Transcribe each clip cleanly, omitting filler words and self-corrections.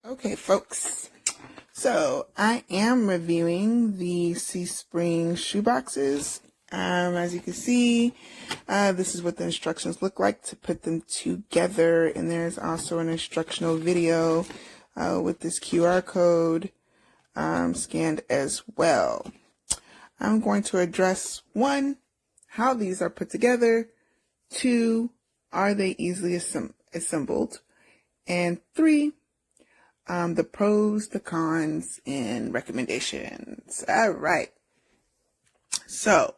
Okay, folks. So I am reviewing the C-Spring shoe boxes. As you can see, this is what the instructions look like to put them together. And there's also an instructional video with this QR code scanned as well. I'm going to address 1, how these are put together. 2, are they easily assembled? And 3, the pros, the cons, and recommendations. All right. So,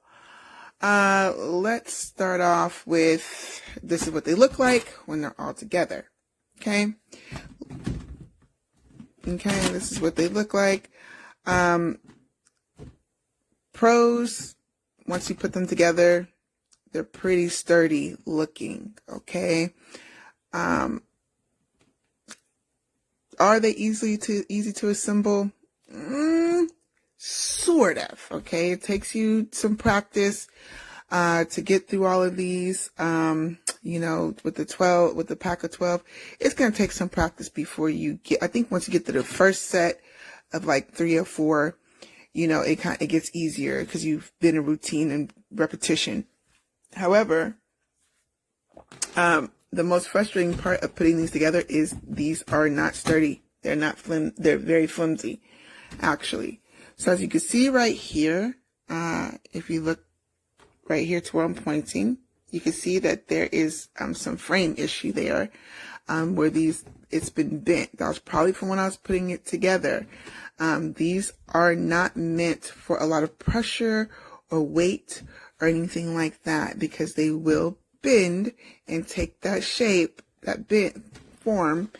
let's start off with, this is what they look like when they're all together. Okay. Okay. This is what they look like. Pros, once you put them together, they're pretty sturdy looking. Okay. Are they easy to assemble? Sort of. Okay. It takes you some practice, to get through all of these. With the pack of 12, it's going to take some practice before you get, I think once you get to the first set of like 3 or 4, it gets easier because you've been in routine and repetition. However, the most frustrating part of putting these together is these are not sturdy. They're very flimsy, actually. So as you can see right here, if you look right here to where I'm pointing, you can see that there is some frame issue there, where it's been bent. That was probably from when I was putting it together. These are not meant for a lot of pressure or weight or anything like that, because they will bend and take that shape, that bent form,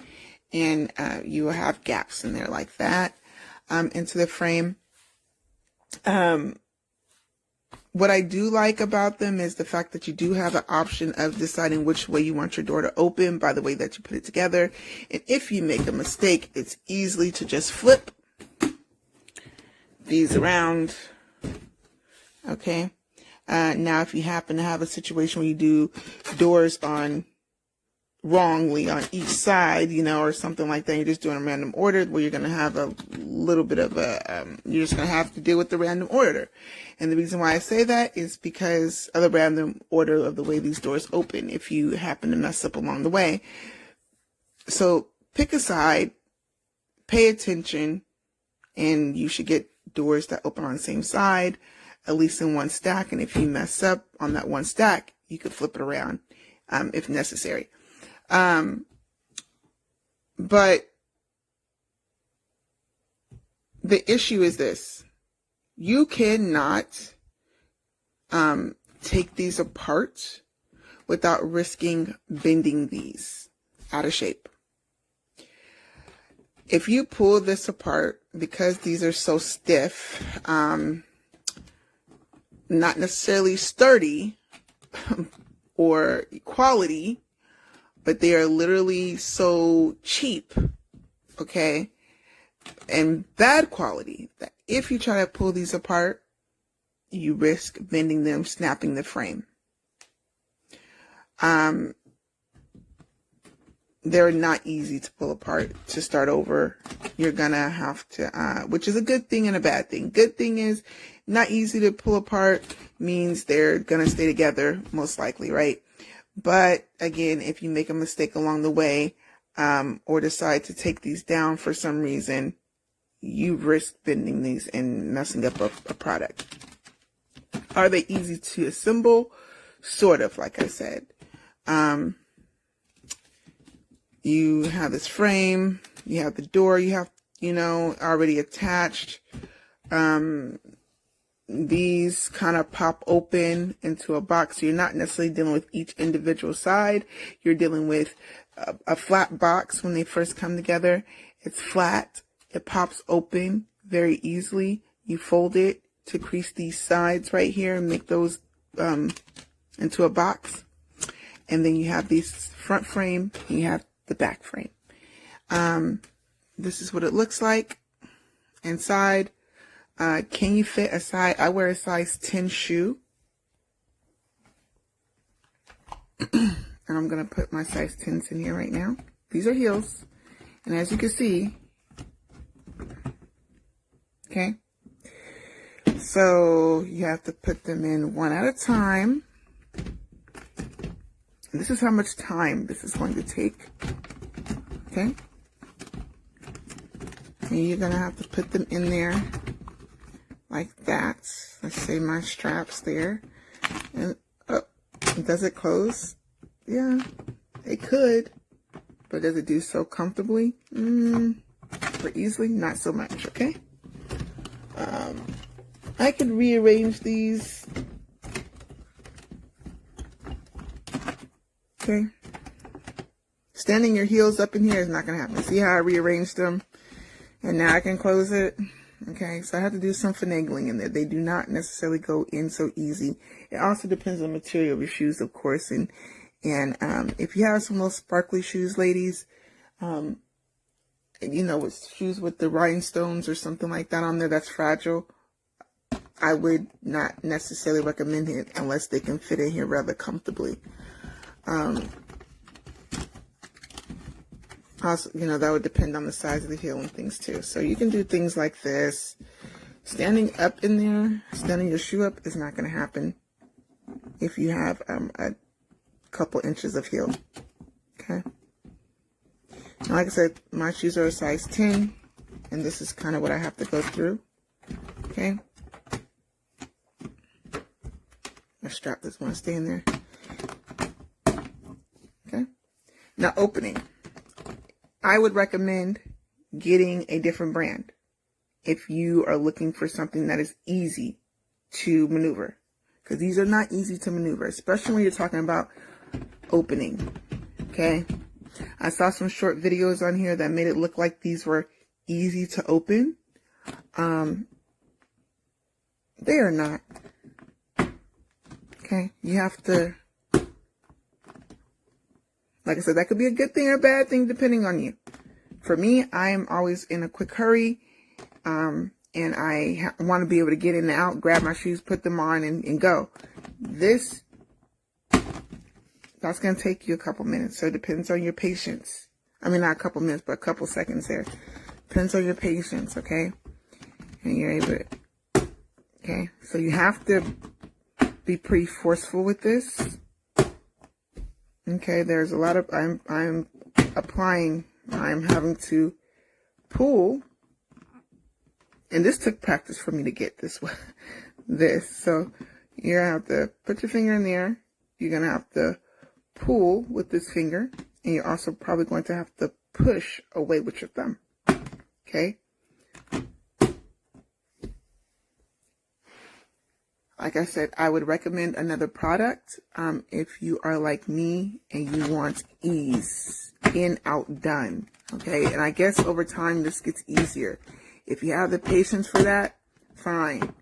and you will have gaps in there like that into the frame. What I do like about them is the fact that you do have an option of deciding which way you want your door to open by the way that you put it together. And if you make a mistake, it's easily to just flip these around. Okay. Now, if you happen to have a situation where you do doors wrongly on each side, or something like that, you're just doing a random order where you're going to have a little bit of you're just going to have to deal with the random order. And the reason why I say that is because of the random order of the way these doors open, if you happen to mess up along the way. So pick a side, pay attention, and you should get doors that open on the same side, at least in one stack. And if you mess up on that one stack, you could flip it around if necessary. But the issue is this: you cannot take these apart without risking bending these out of shape. If you pull this apart, because these are so stiff, not necessarily sturdy or quality, but they are literally so cheap, okay, and bad quality, that if you try to pull these apart, you risk bending them, snapping the frame. They're not easy to pull apart. To start over, you're gonna have to, which is a good thing and a bad thing. Good thing is, not easy to pull apart means they're gonna stay together, most likely, right? But again, if you make a mistake along the way, or decide to take these down for some reason, you risk bending these and messing up a product. Are they easy to assemble? Sort of, like I said. You have this frame, you have the door, you have, already attached. These kind of pop open into a box. So you're not necessarily dealing with each individual side. You're dealing with a flat box when they first come together. It's flat. It pops open very easily. You fold it to crease these sides right here and make those into a box. And then you have these front frame and you have the back frame. This is what it looks like inside. Can you fit a size? I wear a size 10 shoe. And I'm going to put my size 10s in here right now. These are heels. And as you can see, okay, so you have to put them in one at a time. And this is how much time this is going to take, okay? And you're gonna have to put them in there like that. Let's say my strap's there. And does it close? Yeah, it could. But does it do so comfortably? Or easily? Not so much, okay? I could rearrange these. Okay. Standing your heels up in here is not gonna happen. See how I rearranged them? And now I can close it. Okay, so I have to do some finagling in there. They do not necessarily go in so easy. It also depends on the material of your shoes, of course. And if you have some of those sparkly shoes, ladies, you know, with shoes with the rhinestones or something like that on there that's fragile, I would not necessarily recommend it unless they can fit in here rather comfortably. Also, you know, that would depend on the size of the heel and things too. So you can do things like this. Standing up in there, standing your shoe up is not going to happen if you have a couple inches of heel. Okay. Now, like I said, my shoes are a size 10, and this is kind of what I have to go through. Okay. My strap doesn't want to stay in there. Okay. Now, opening. I would recommend getting a different brand if you are looking for something that is easy to maneuver, because these are not easy to maneuver, especially when you're talking about opening. Okay, I saw some short videos on here that made it look like these were easy to open. They are not. Okay, you have to, like I said, that could be a good thing or a bad thing depending on you. For me, I am always in a quick hurry, and I want to be able to get in and out, grab my shoes, put them on, and go. That's going to take you a couple minutes, so it depends on your patience. I mean, not a couple minutes, but a couple seconds there. Depends on your patience, okay? And you're able to, okay? So you have to be pretty forceful with this. Okay, there's a lot of, I'm applying, I'm having to pull, and this took practice for me to get this one, so you're gonna have to put your finger in there, you're gonna have to pull with this finger, and you're also probably going to have to push away with your thumb, okay? Like I said, I would recommend another product if you are like me and you want ease, in, out, done. Okay, and I guess over time this gets easier. If you have the patience for that, fine.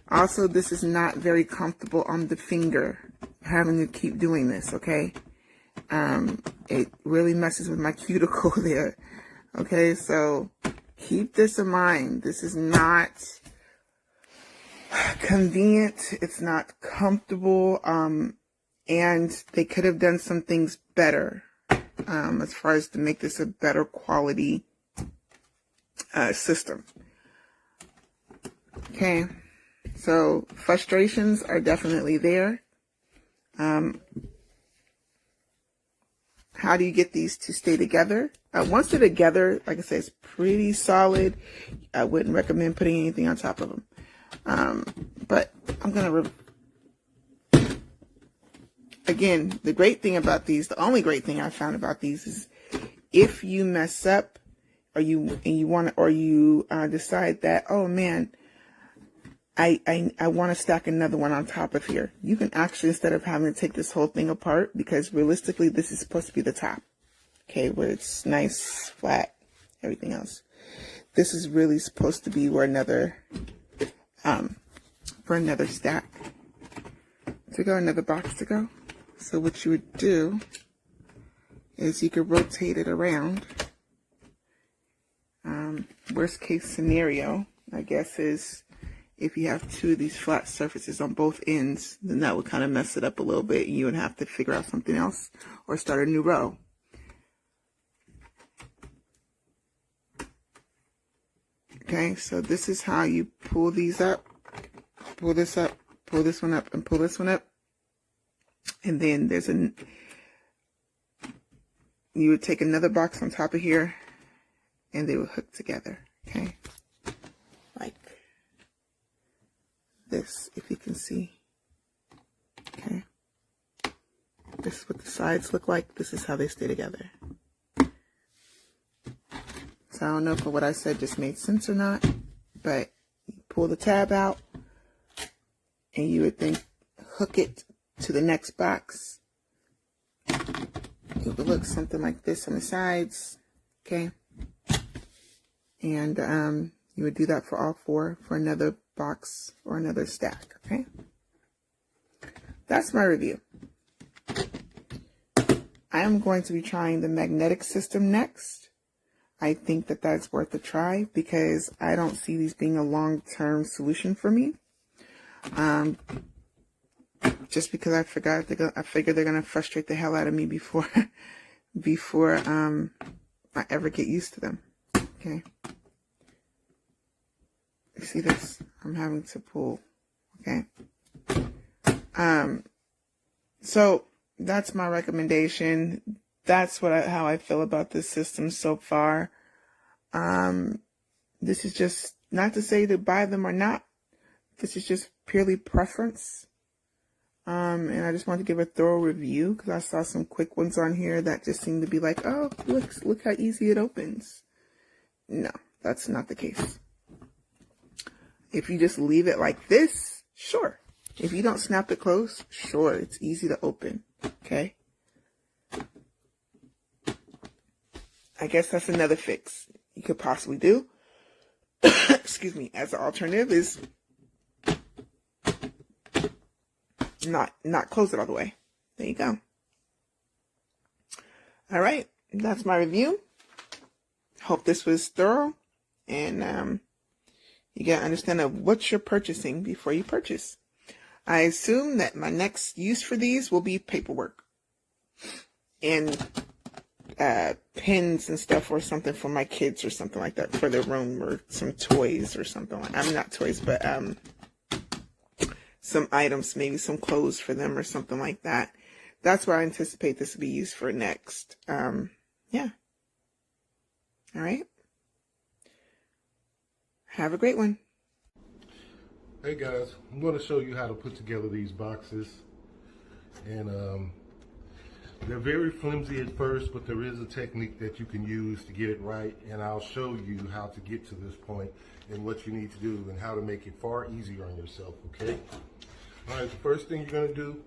Also, this is not very comfortable on the finger, having to keep doing this, okay? It really messes with my cuticle there. Okay, so keep this in mind. This is not convenient, it's not comfortable, and they could have done some things better as far as to make this a better quality system. Okay, so frustrations are definitely there. How do you get these to stay together? Once they're together, like I said, it's pretty solid. I wouldn't recommend putting anything on top of them. But I'm going to, again, the great thing about these, the only great thing I found about these is if you mess up or you decide that, oh man, I want to stack another one on top of here. You can actually, instead of having to take this whole thing apart, because realistically, this is supposed to be the top, okay, where it's nice, flat, everything else. This is really supposed to be where another stack to go, another box to go. So what you would do is you could rotate it around. Worst case scenario, I guess, is if you have two of these flat surfaces on both ends, then that would kind of mess it up a little bit. You would have to figure out something else or start a new row. Okay, so this is how you pull these up, pull this up, pull this one up, and pull this one up. And then you would take another box on top of here, and they would hook together, okay? Like this, if you can see, okay? This is what the sides look like. This is how they stay together. So I don't know if what I said just made sense or not, but you pull the tab out, and you would then hook it to the next box. It would look something like this on the sides, okay? And you would do that for all four for another box or another stack, okay? That's my review. I am going to be trying the magnetic system next. I think that that's worth a try because I don't see these being a long-term solution for me. Just because I figure they're gonna frustrate the hell out of me before I ever get used to them. Okay. You see this? I'm having to pull. Okay. So that's my recommendation. That's how I feel about this system so far. This is just not to say to buy them or not. This is just purely preference. And I just wanted to give a thorough review because I saw some quick ones on here that just seemed to be like, oh, look how easy it opens. No, that's not the case. If you just leave it like this, sure. If you don't snap it close, sure, it's easy to open. Okay. I guess that's another fix you could possibly do. Excuse me, as an alternative is not close it all the way. There you go. All right, that's my review. Hope this was thorough and you get an understanding of what you're purchasing before you purchase. I assume that my next use for these will be paperwork and pens and stuff or something for my kids or something like that for their room or some toys or something like I'm not toys, but some items, maybe some clothes for them or something like that. That's what I anticipate this will be used for next. Yeah. All right. Have a great one. Hey guys, I'm going to show you how to put together these boxes. And they're very flimsy at first, but there is a technique that you can use to get it right. And I'll show you how to get to this point and what you need to do and how to make it far easier on yourself, okay? All right, the first thing you're going to do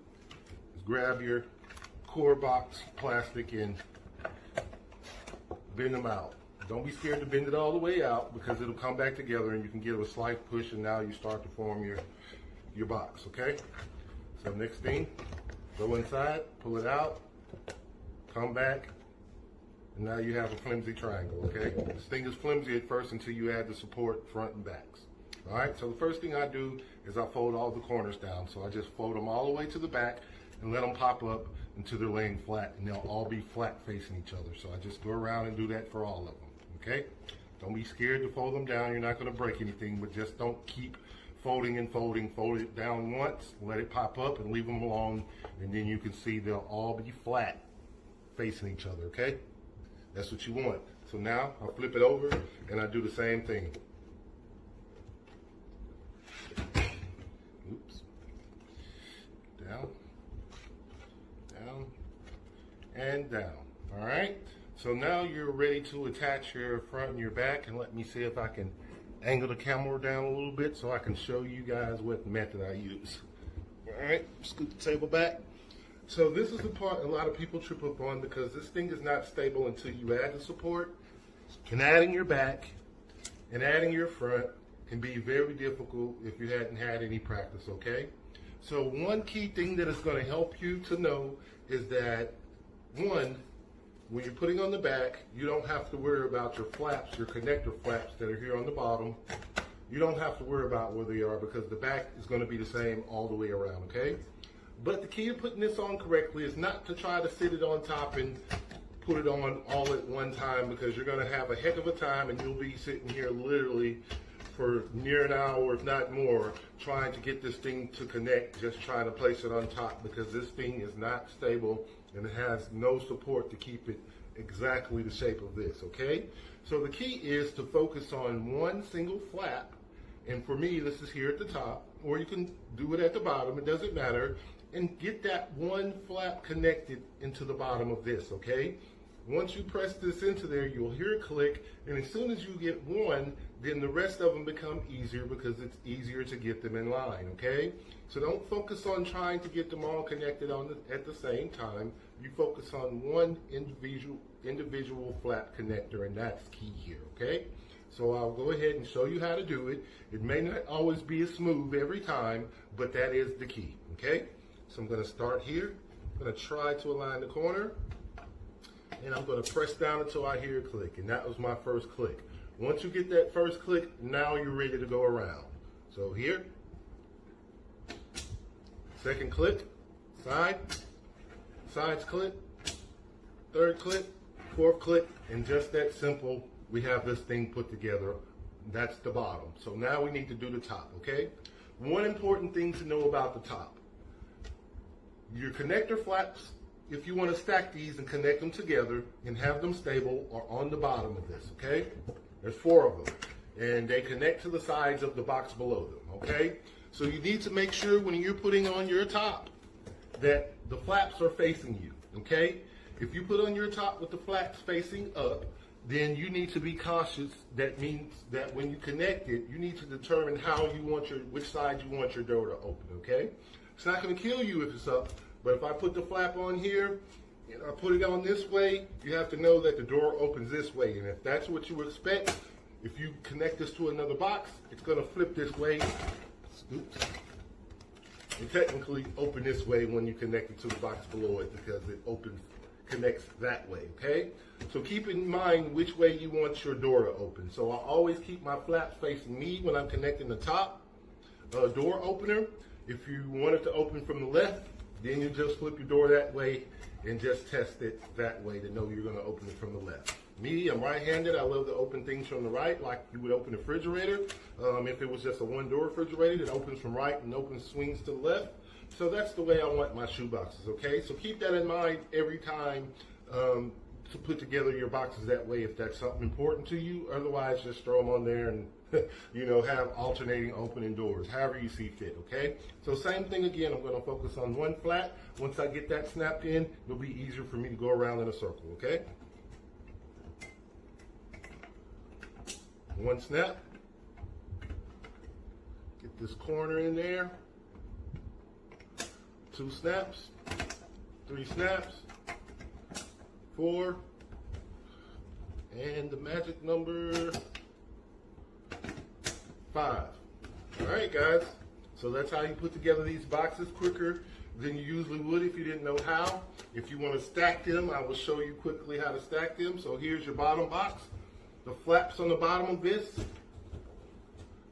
is grab your core box plastic and bend them out. Don't be scared to bend it all the way out because it'll come back together and you can give it a slight push and now you start to form your box, okay? So next thing, go inside, pull it out, come back, and now you have a flimsy triangle, okay? This thing is flimsy at first until you add the support front and backs. All right, so the first thing I do is I fold all the corners down. So I just fold them all the way to the back and let them pop up until they're laying flat, and they'll all be flat facing each other. So I just go around and do that for all of them, okay? Don't be scared to fold them down. You're not gonna break anything, but just don't keep folding and folding. Fold it down once, let it pop up and leave them alone, and then you can see they'll all be flat facing each other, okay? That's what you want. So now I'll flip it over and I do the same thing. Oops. Down, down, and down. All right. So now you're ready to attach your front and your back, and let me see if I can angle the camera down a little bit so I can show you guys what method I use. All right, scoot the table back. So this is the part a lot of people trip up on because this thing is not stable until you add the support. And adding your back and adding your front can be very difficult if you hadn't had any practice, okay? So one key thing that is going to help you to know is that, one, when you're putting on the back, you don't have to worry about your flaps, your connector flaps that are here on the bottom. You don't have to worry about where they are because the back is going to be the same all the way around, okay? But the key to putting this on correctly is not to try to sit it on top and put it on all at one time, because you're going to have a heck of a time, and you'll be sitting here literally for near an hour, if not more, trying to get this thing to connect, just trying to place it on top, because this thing is not stable and it has no support to keep it exactly the shape of this, okay? So the key is to focus on one single flap, and for me, this is here at the top, or you can do it at the bottom, it doesn't matter, and get that one flap connected into the bottom of this, okay? Once you press this into there, you'll hear it click, and as soon as you get one, then the rest of them become easier, because it's easier to get them in line, okay? So don't focus on trying to get them all connected at the same time. You focus on one individual flap connector, and that's key here, okay? So I'll go ahead and show you how to do it. It may not always be as smooth every time, but that is the key, okay? So I'm going to start here. I'm going to try to align the corner, and I'm going to press down until I hear it click, and that was my first click. Once you get that first click, now you're ready to go around. So here, second click, sides click, third click, fourth click, and just that simple, we have this thing put together. That's the bottom. So now we need to do the top, okay? One important thing to know about the top. Your connector flaps, if you want to stack these and connect them together and have them stable, are on the bottom of this, okay? There's 4 of them, and they connect to the sides of the box below them, okay? So you need to make sure when you're putting on your top that the flaps are facing you, okay? If you put on your top with the flaps facing up, then you need to be cautious. That means that when you connect it, you need to determine which side you want your door to open, okay? It's not going to kill you if it's up, but if I put the flap on here and I put it on this way, you have to know that the door opens this way. And if that's what you expect, if you connect this to another box, it's going to flip this way. Oops. And technically open this way when you connect it to the box below it, because it connects that way, okay? So keep in mind which way you want your door to open. So I always keep my flaps facing me when I'm connecting the top door opener. If you want it to open from the left, then you just flip your door that way and just test it that way to know you're going to open it from the left. Me, I'm right-handed. I love to open things from the right, like you would open a refrigerator. If it was just a one-door refrigerator, it opens from right and swings to the left. So that's the way I want my shoe boxes, okay? So keep that in mind every time to put together your boxes that way, if that's something important to you. Otherwise, just throw them on there and have alternating opening doors, however you see fit, okay? So same thing again, I'm going to focus on one flat. Once I get that snapped in, it'll be easier for me to go around in a circle, okay? One snap. Get this corner in there. 2 snaps. 3 snaps. 4. And the magic number 5. All right, guys. So that's how you put together these boxes quicker than you usually would if you didn't know how. If you want to stack them, I will show you quickly how to stack them. So here's your bottom box. The flaps on the bottom of this,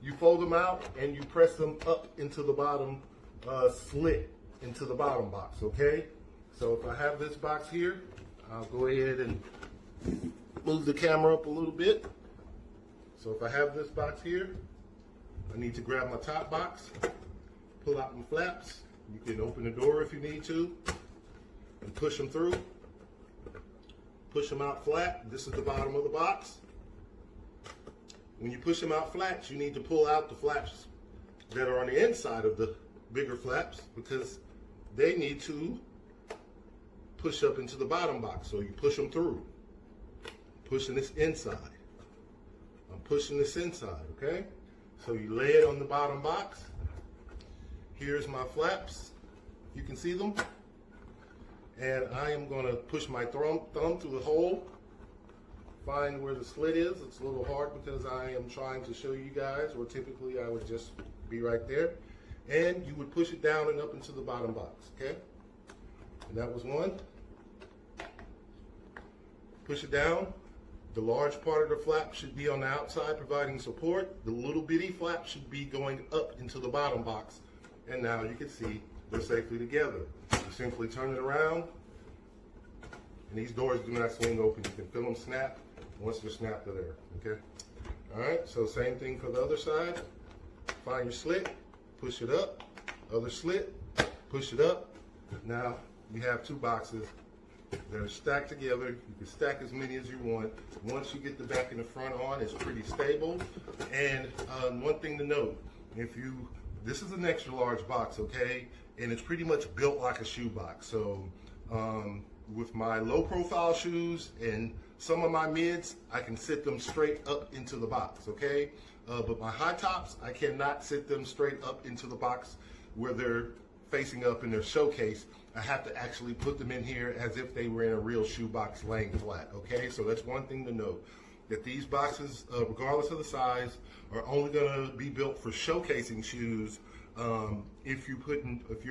you fold them out and you press them up into the bottom slit into the bottom box, okay? So if I have this box here, I'll go ahead and move the camera up a little bit. So if I have this box here, I need to grab my top box, pull out my flaps. You can open the door if you need to and push them through. Push them out flat. This is the bottom of the box. When you push them out flat, you need to pull out the flaps that are on the inside of the bigger flaps, because they need to push up into the bottom box. So you push them through. Pushing this inside. I'm pushing this inside, okay? So you lay it on the bottom box. Here's my flaps. You can see them. And I am going to push my thumb through the hole. Find where the slit is. It's a little hard because I am trying to show you guys, or typically I would just be right there. And you would push it down and up into the bottom box, okay? And that was one. Push it down. The large part of the flap should be on the outside providing support. The little bitty flap should be going up into the bottom box. And now you can see they're safely together. You simply turn it around, And these doors do not swing open. You can feel them snap. Once they're snapped, they're there, okay? All right, so same thing for the other side. Find your slit, push it up, other slit, push it up. Now you have two boxes that are stacked together. You can stack as many as you want. Once you get the back and the front on, it's pretty stable. And one thing to note, this is an extra large box, okay? And it's pretty much built like a shoe box. So with my low profile shoes and some of my mids, I can sit them straight up into the box, okay? But my high tops, I cannot sit them straight up into the box where they're facing up in their showcase. I have to actually put them in here as if they were in a real shoe box laying flat, okay? So that's one thing to note, that these boxes, regardless of the size, are only gonna be built for showcasing shoes if you're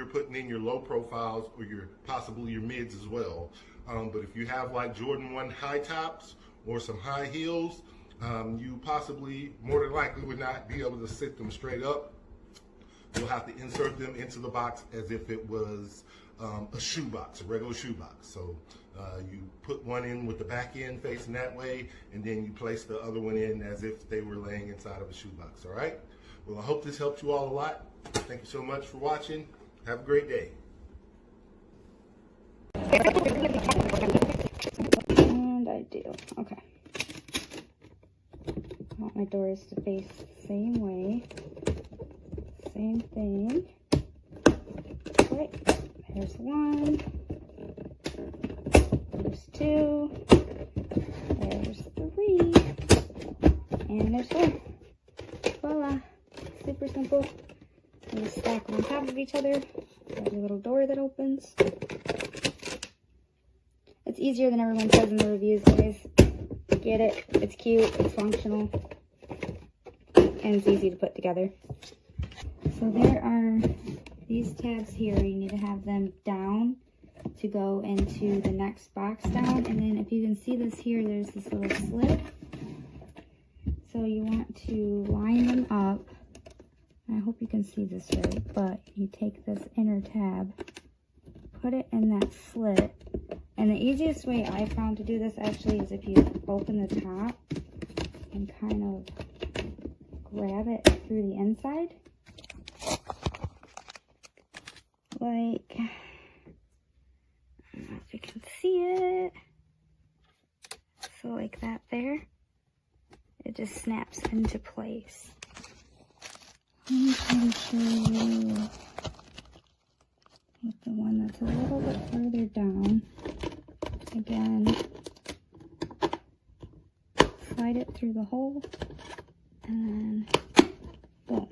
putting in your low profiles or possibly your mids as well. But if you have like Jordan 1 high tops or some high heels, you possibly, more than likely, would not be able to sit them straight up. You'll have to insert them into the box as if it was a shoe box, a regular shoe box. So you put one in with the back end facing that way, and then you place the other one in as if they were laying inside of a shoe box, all right? Well, I hope this helped you all a lot. Thank you so much for watching. Have a great day. And I do. Okay. I want my doors to face the same way. Same thing. Okay. There's one. There's two. There's three. And there's four. Voila. Super simple. You just stack them on top of each other. There's a little door that opens. It's easier than everyone says in the reviews, guys. Get it. It's cute. It's functional. And it's easy to put together. So there are these tabs here. You need to have them down to go into the next box down. And then if you can see this here, there's this little slit. So you want to line them up. I hope you can see this right, but you take this inner tab, put it in that slit, and the easiest way I found to do this actually is if you open the top and kind of grab it through the inside. Like, I don't know if you can see it. So like that there, it just snaps into place. Let me try to show you with the one that's a little bit further down. Again, slide it through the hole and then boom,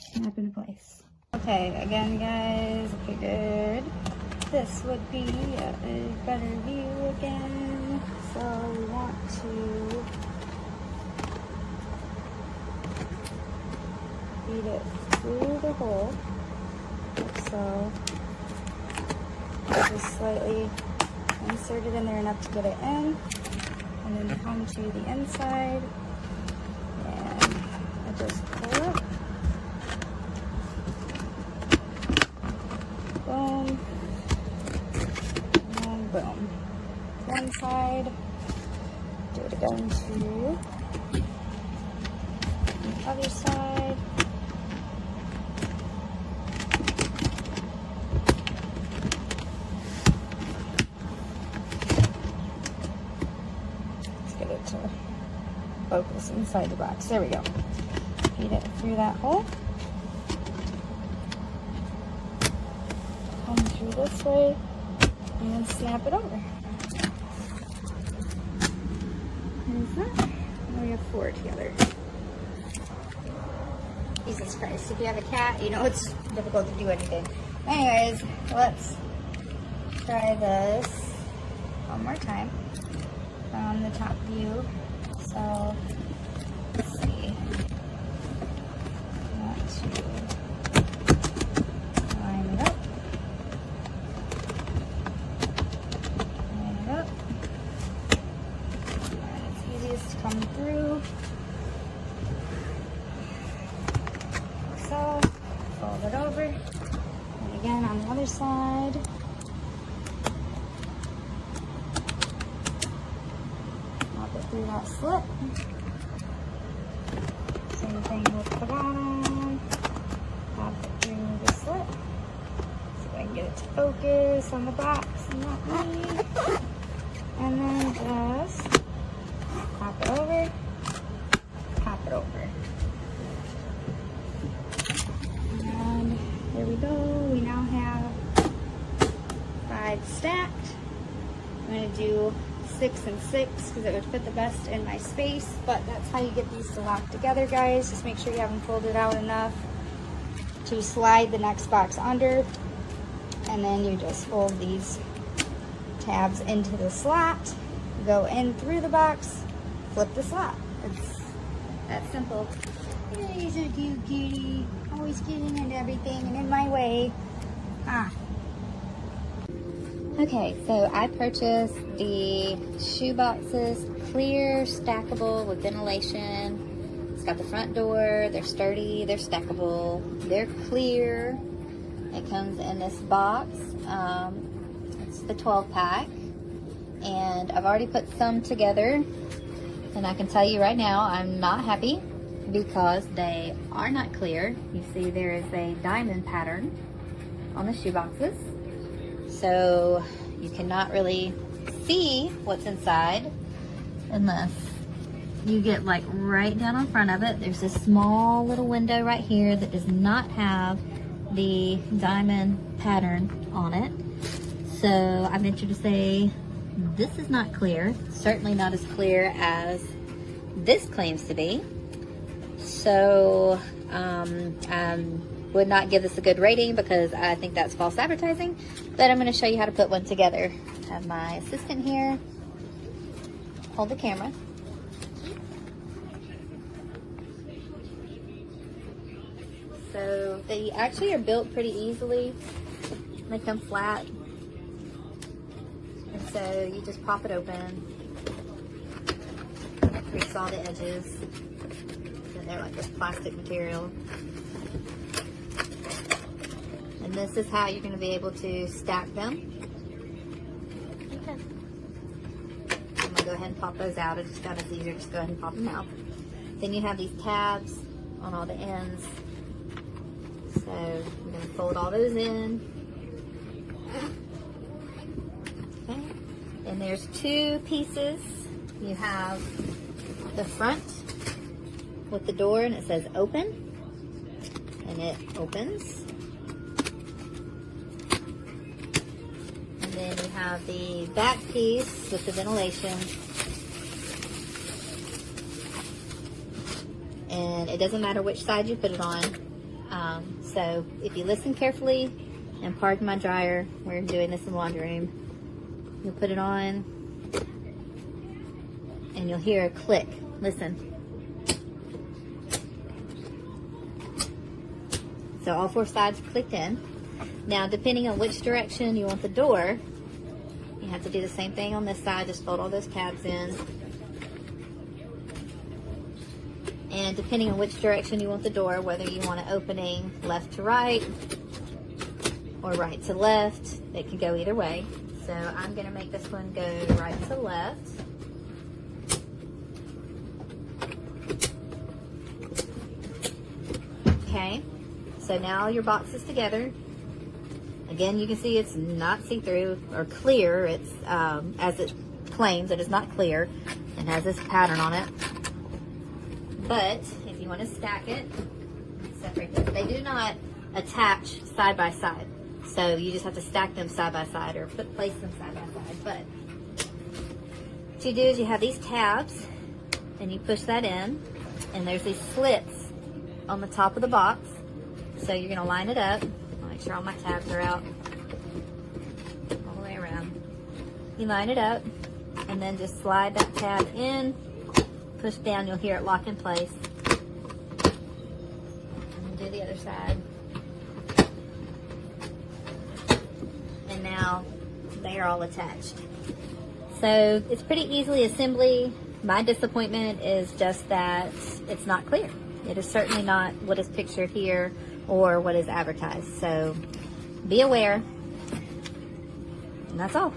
snap into place. Okay, again guys, if we did, this would be a better view again. So we want to feed it through the hole, like so. Just slightly insert it in there enough to get it in, and then come to the inside, and I just pull it. Boom, and boom. One side, do it again to the other side. To focus inside the box. There we go. Feed it through that hole. Come through this way and then snap it over. There's that. And we have four together. Jesus Christ. If you have a cat, you know it's difficult to do anything. Anyways, let's try this one more time. On the top view, so let's see. I want to line it up. Line it up. And it's easiest to come through. So, fold it over. And again on the other side. through that slit. Same thing with the bottom. Pop it through the slit. See if I can get it to focus on the box and not me. And then just pop it over. Pop it over. And there we go. We now have 5 stacked. I'm going to do 6 and 6 because it would fit the best in my space, but that's how you get these to lock together, guys. Just make sure you have them folded out enough to slide the next box under, and then you just fold these tabs into the slot, go in through the box, flip the slot. It's that simple. You're so cute, kitty. Always getting into everything and in my way. Okay, so I purchased the shoe boxes, clear, stackable with ventilation. It's got the front door, they're sturdy, they're stackable, they're clear. It comes in this box. It's the 12 pack. And I've already put some together. And I can tell you right now, I'm not happy because they are not clear. You see there is a diamond pattern on the shoe boxes. So you cannot really see what's inside unless you get like right down in front of it. There's this small little window right here that does not have the diamond pattern on it. So I venture to say this is not clear. Certainly not as clear as this claims to be. So would not give this a good rating because I think that's false advertising, but I'm going to show you how to put one together. I have my assistant here. Hold the camera. So they actually are built pretty easily. They come flat. And so you just pop it open. Crease all the edges. And they're like this plastic material. And this is how you're going to be able to stack them. Okay. I'm going to go ahead and pop those out. I just found it's easier to just go ahead and pop them out. Then you have these tabs on all the ends. So I'm going to fold all those in. Okay. And there's 2 pieces. You have the front with the door and it says open. And it opens. Then you have the back piece with the ventilation. And it doesn't matter which side you put it on. So if you listen carefully, and pardon my dryer, we're doing this in the laundry room. You'll put it on and you'll hear a click. Listen. So all 4 sides are clicked in. Now, depending on which direction you want the door, you have to do the same thing on this side. Just fold all those tabs in. And depending on which direction you want the door, whether you want it opening left to right or right to left, it can go either way. So I'm going to make this one go right to left. Okay, so now your box is together. Again, you can see it's not see-through or clear. It's, as it claims, it is not clear and has this pattern on it. But if you want to stack it, separate them. They do not attach side by side. So you just have to stack them side by side or place them side by side. But what you do is you have these tabs and you push that in, and there's these slits on the top of the box. So you're going to line it up. Make sure all my tabs are out all the way around. You line it up and then just slide that tab in, push down, you'll hear it lock in place. And do the other side. And now they are all attached. So it's pretty easily assembly. My disappointment is just that it's not clear. It is certainly not what is pictured here or what is advertised. So be aware. And that's all.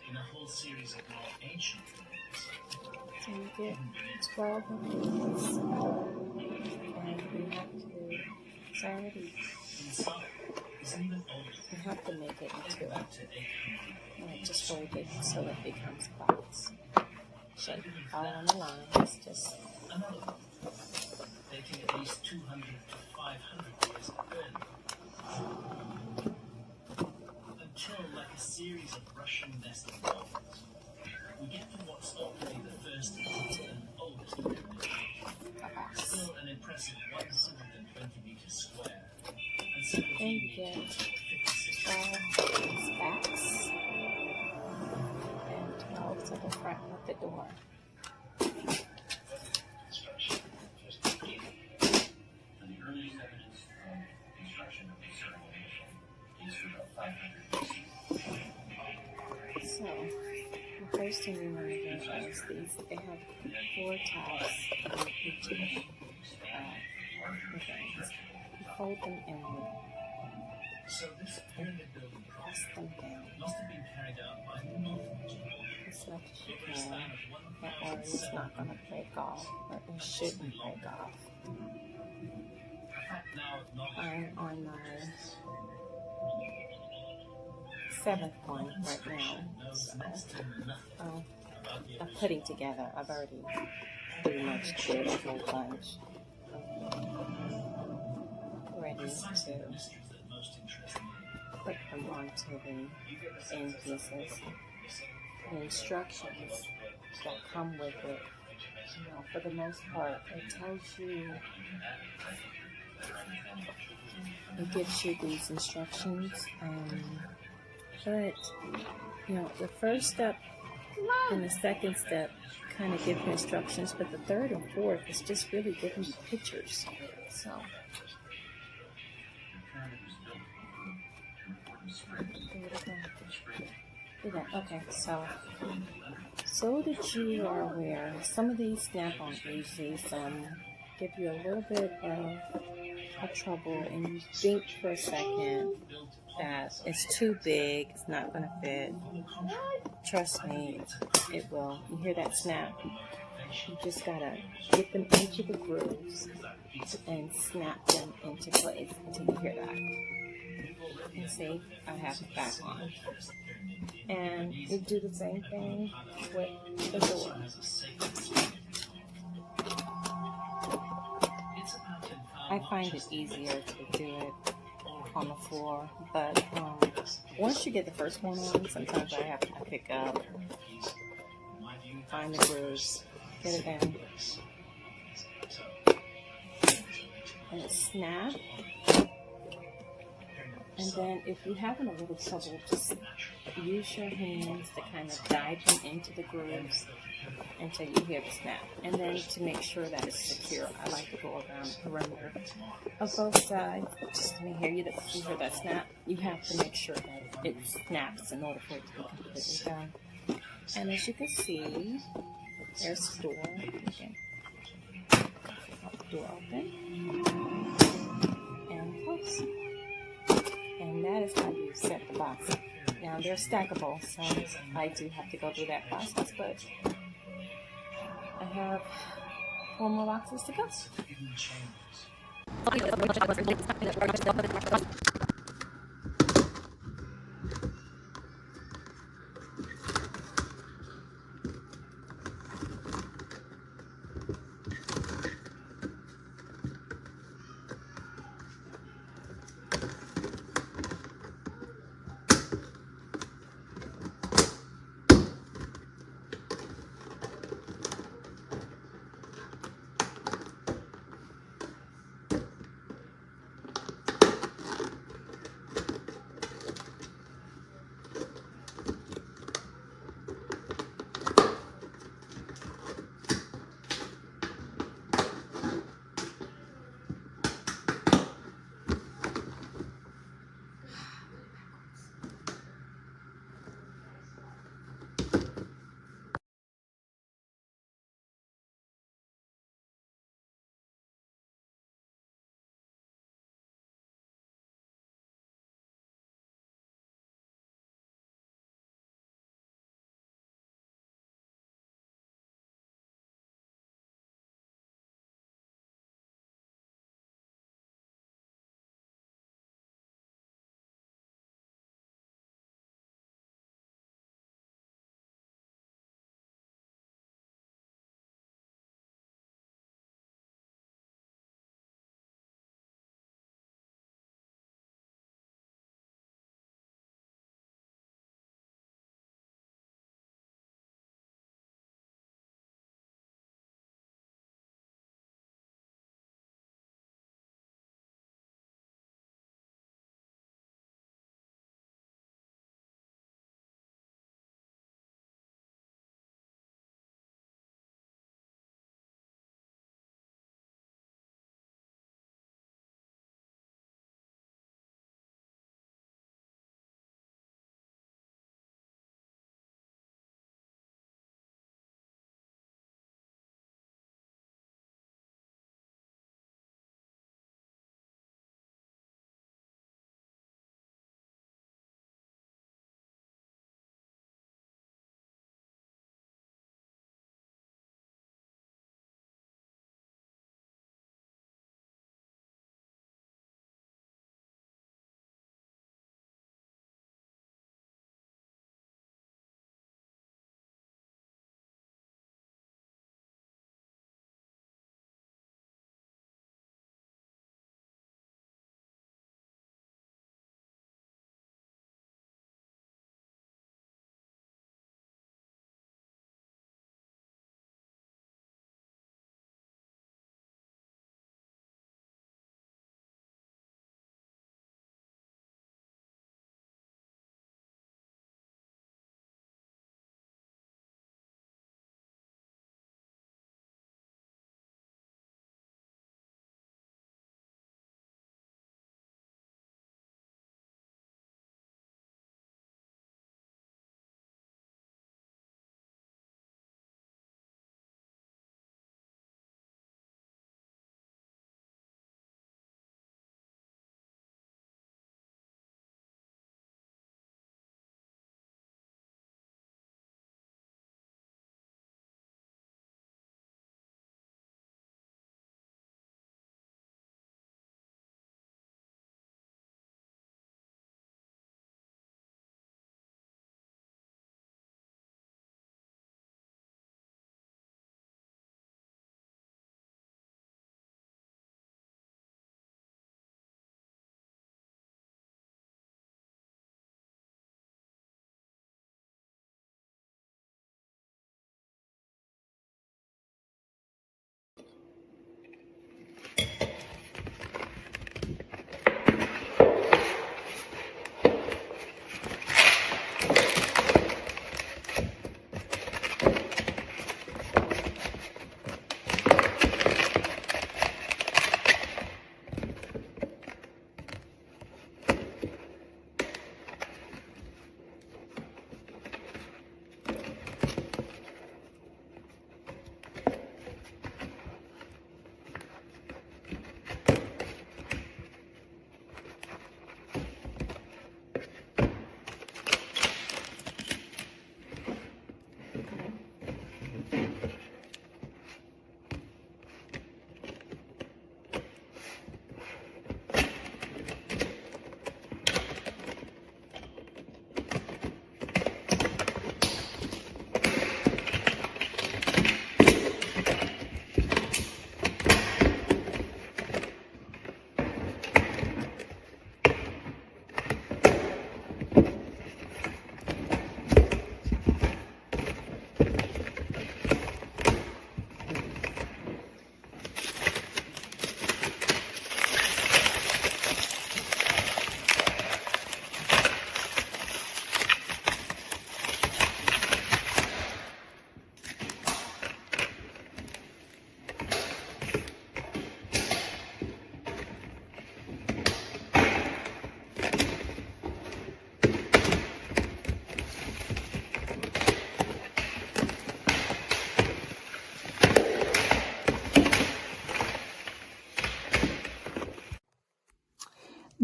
in a whole series of more ancient So you get 12 of these, and you have to, it's already, inside is an even older, you have to make it into back to 800. just fold it so it becomes clouds. So you can follow on the lines, just Another one, dating at least 200 to 500 years early. Until, like a series of Russian nesting dolls, we get to what's ultimately the first and oldest pyramid. Still an impressive 120 meters square, and 17 then you meters, get 56 stacks and 12 to the front of the door. construction just beginning. And the earliest evidence of construction of the ceremony is from about 500 BC. So, the first thing we want to do is these, they have 4 tabs on each of them. You fold them inward, So this pyramid building press project them down must have been carried out by multiple people as much as you over a can. span of That way it's not going to break off, or it shouldn't break off. In fact, now I'm on my 7th one right now. So, I'm putting together. I've already pretty much did a whole bunch. Ready to put them onto the end pieces. The instructions that come with it, for the most part, it tells you, it gives you these instructions, but the first step and the second step kind of give you instructions, but the third and fourth is just really giving you pictures. So okay, so that you are aware, some of these snap on easy, some give you a little bit of trouble, and you think for a second that it's too big, it's not going to fit. Trust me, it will. You hear that snap? You just got to get them into the grooves and snap them into place until you hear that. And see, I have it back on. And you do the same thing with the door. I find it easier to do it on the floor, but once you get the first one on, sometimes I have to pick up, find the grooves, get it in, and it snaps. And then if you're having a little trouble, just use your hands to kind of guide them into the grooves until you hear the snap. And then to make sure that it's secure, I like to go around the perimeter of both sides. Just to hear that snap, you have to make sure that it snaps in order for it to be completely done. And as you can see, there's the door. Again, door open and close. And that is how you set the box. Now they're stackable, so I do have to go through that process, but I have 4 more boxes to go.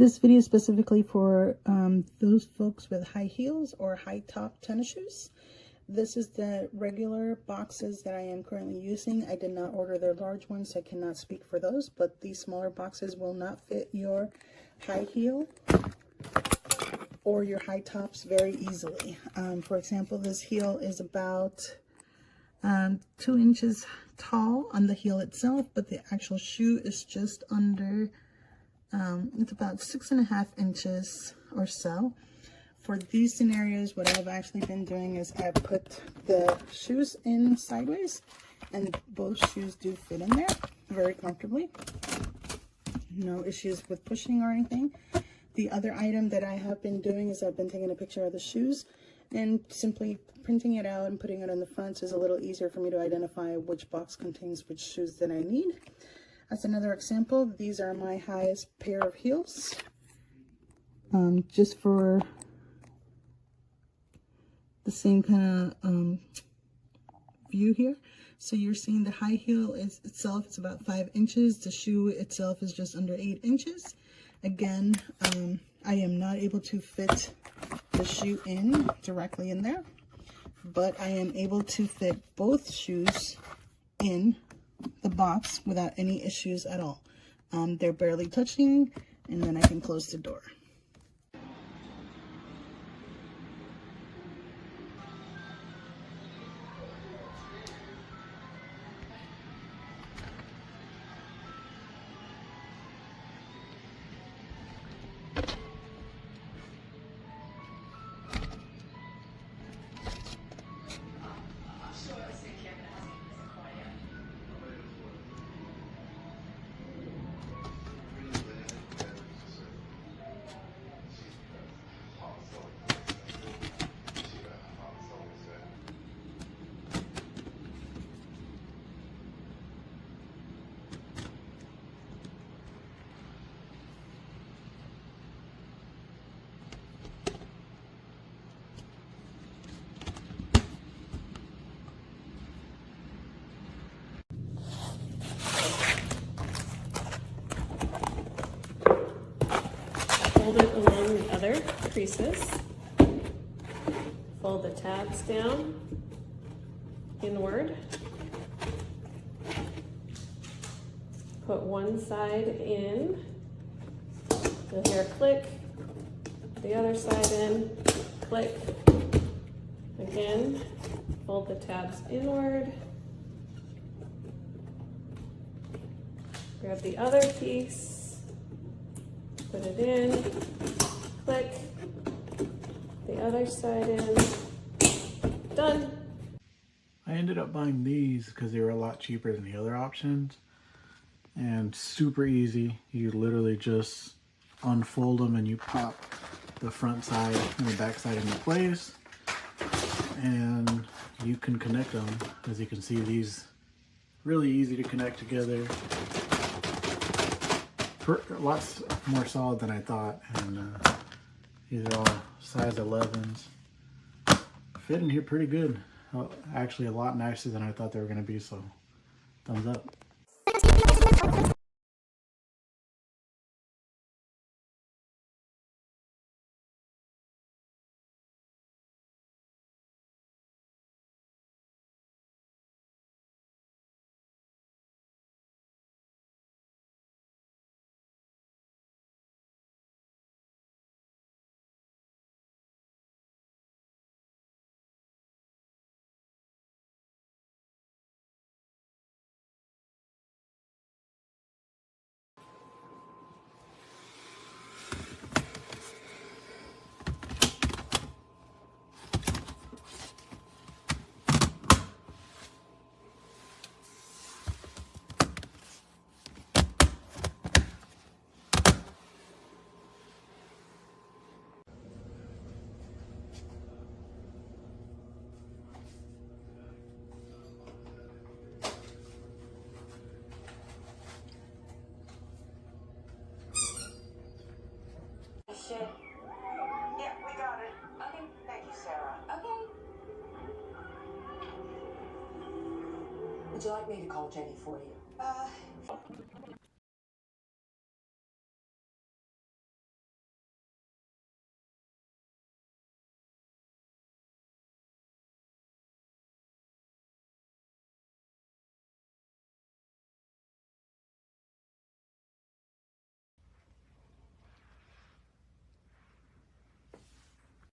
This video is specifically for those folks with high heels or high top tennis shoes. This is the regular boxes that I am currently using. I did not order their large ones, so I cannot speak for those, but these smaller boxes will not fit your high heel or your high tops very easily. For example, this heel is about 2 inches tall on the heel itself, but the actual shoe is just under, it's about 6.5 inches or so. For these scenarios, what I've actually been doing is I put the shoes in sideways, and both shoes do fit in there very comfortably. No issues with pushing or anything. The other item that I have been doing is I've been taking a picture of the shoes and simply printing it out and putting it on the front, so it's a little easier for me to identify which box contains which shoes that I need. As another example, these are my highest pair of heels. Just for the same kind of view here. So you're seeing the high heel itself is about 5 inches. The shoe itself is just under 8 inches. Again, I am not able to fit the shoe in directly in there, but I am able to fit both shoes in the box without any issues at all. They're barely touching, and then I can close the door. Fold it along the other creases. Fold the tabs down inward. Put one side in. You'll hear a click. The other side in. Click. Again, fold the tabs inward. Grab the other piece. Put it in, click, the other side in, done. I ended up buying these because they were a lot cheaper than the other options and super easy. You literally just unfold them and you pop the front side and the back side into place, and you can connect them. As you can see, these really easy to connect together. Lots more solid than I thought, and these are all size 11s. Fit in here pretty good. Actually a lot nicer than I thought they were going to be, so thumbs up. Shit. Yeah, we got it. Okay. Thank you, Sarah. Okay. Would you like me to call Jenny for you?